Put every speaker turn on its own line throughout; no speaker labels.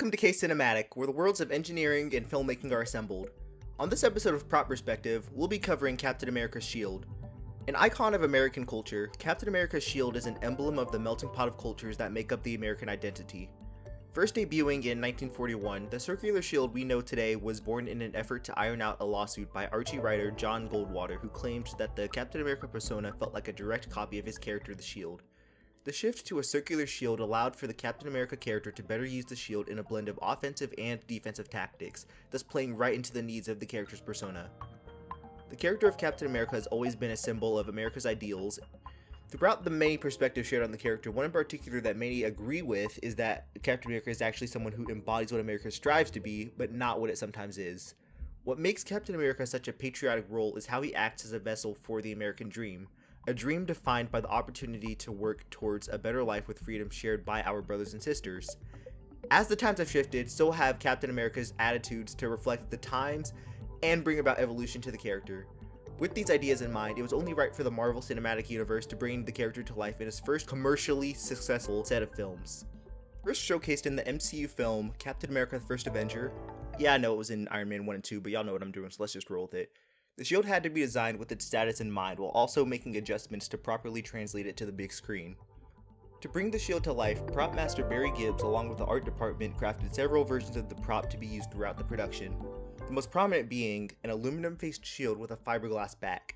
Welcome to K Cinematic, where the worlds of engineering and filmmaking are assembled. On this episode of Prop Perspective, we'll be covering Captain America's shield. An icon of American culture, Captain America's shield is an emblem of the melting pot of cultures that make up the American identity. First debuting in 1941, the circular shield we know today was born in an effort to iron out a lawsuit by Archie writer John Goldwater, who claimed that the Captain America persona felt like a direct copy of his character, the Shield. The shift to a circular shield allowed for the Captain America character to better use the shield in a blend of offensive and defensive tactics, thus playing right into the needs of the character's persona. The character of Captain America has always been a symbol of America's ideals. Throughout the many perspectives shared on the character, one in particular that many agree with is that Captain America is actually someone who embodies what America strives to be, but not what it sometimes is. What makes Captain America such a patriotic role is how he acts as a vessel for the American dream. A dream defined by the opportunity to work towards a better life with freedom shared by our brothers and sisters. As the times have shifted, so have Captain America's attitudes to reflect the times and bring about evolution to the character. With these ideas in mind, it was only right for the Marvel Cinematic Universe to bring the character to life in its first commercially successful set of films. First showcased in the MCU film, Captain America the First Avenger. Yeah, I know it was in Iron Man 1 and 2, but y'all know what I'm doing, so let's just roll with it. The shield had to be designed with its status in mind, while also making adjustments to properly translate it to the big screen. To bring the shield to life, prop master Barry Gibbs along with the art department crafted several versions of the prop to be used throughout the production, the most prominent being an aluminum-faced shield with a fiberglass back.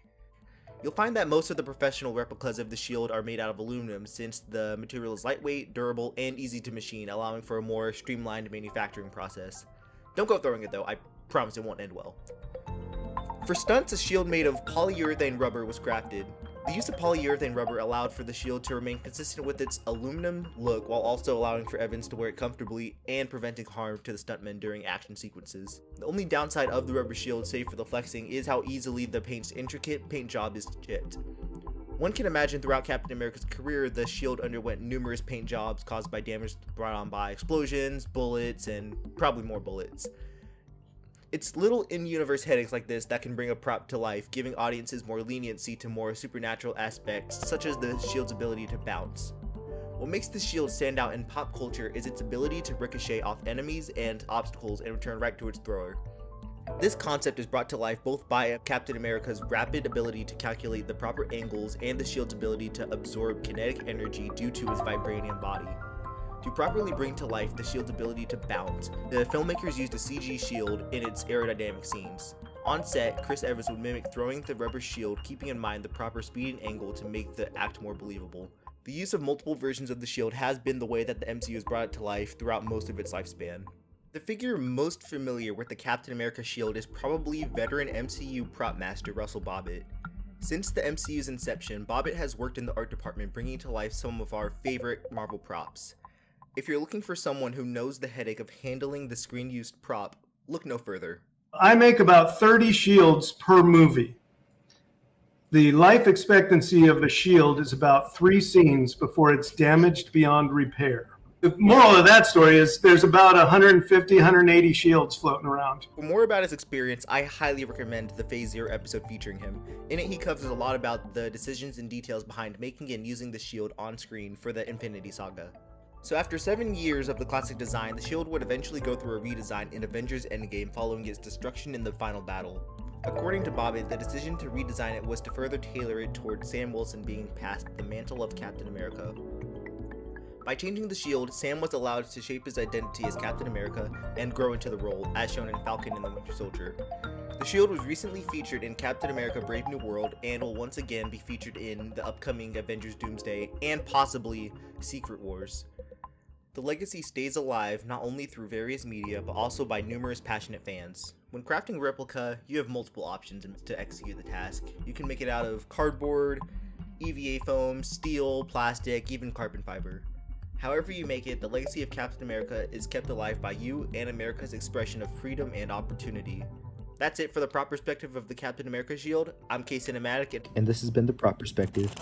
You'll find that most of the professional replicas of the shield are made out of aluminum since the material is lightweight, durable, and easy to machine, allowing for a more streamlined manufacturing process. Don't go throwing it though, I promise it won't end well. For stunts, a shield made of polyurethane rubber was crafted. The use of polyurethane rubber allowed for the shield to remain consistent with its aluminum look while also allowing for Evans to wear it comfortably and preventing harm to the stuntmen during action sequences. The only downside of the rubber shield, save for the flexing, is how easily the paint's intricate paint job is chipped. One can imagine throughout Captain America's career, the shield underwent numerous paint jobs caused by damage brought on by explosions, bullets, and probably more bullets. It's little in-universe headaches like this that can bring a prop to life, giving audiences more leniency to more supernatural aspects, such as the shield's ability to bounce. What makes the shield stand out in pop culture is its ability to ricochet off enemies and obstacles and return right to its thrower. This concept is brought to life both by Captain America's rapid ability to calculate the proper angles and the shield's ability to absorb kinetic energy due to its vibranium body. To properly bring to life the shield's ability to bounce, the filmmakers used a CG shield in its aerodynamic scenes. On set, Chris Evans would mimic throwing the rubber shield, keeping in mind the proper speed and angle to make the act more believable. The use of multiple versions of the shield has been the way that the MCU has brought it to life throughout most of its lifespan. The figure most familiar with the Captain America shield is probably veteran MCU prop master Russell Bobbit. Since the MCU's inception, Bobbit has worked in the art department bringing to life some of our favorite Marvel props. If you're looking for someone who knows the headache of handling the screen-used prop, look no further.
I make about 30 shields per movie. The life expectancy of a shield is about 3 scenes before it's damaged beyond repair. The moral of that story is there's about 150, 180 shields floating around.
For more about his experience, I highly recommend the Phase 0 episode featuring him. In it, he covers a lot about the decisions and details behind making and using the shield on screen for the Infinity Saga. So after 7 years of the classic design, the shield would eventually go through a redesign in Avengers Endgame following its destruction in the final battle. According to Bobbit, the decision to redesign it was to further tailor it toward Sam Wilson being passed the mantle of Captain America. By changing the shield, Sam was allowed to shape his identity as Captain America and grow into the role, as shown in Falcon and the Winter Soldier. The shield was recently featured in Captain America Brave New World and will once again be featured in the upcoming Avengers Doomsday and possibly Secret Wars. The legacy stays alive not only through various media, but also by numerous passionate fans. When crafting a replica, you have multiple options to execute the task. You can make it out of cardboard, EVA foam, steel, plastic, even carbon fiber. However you make it, the legacy of Captain America is kept alive by you and America's expression of freedom and opportunity. That's it for the prop perspective of the Captain America shield. I'm K Cinematic,
and this has been the Prop Perspective.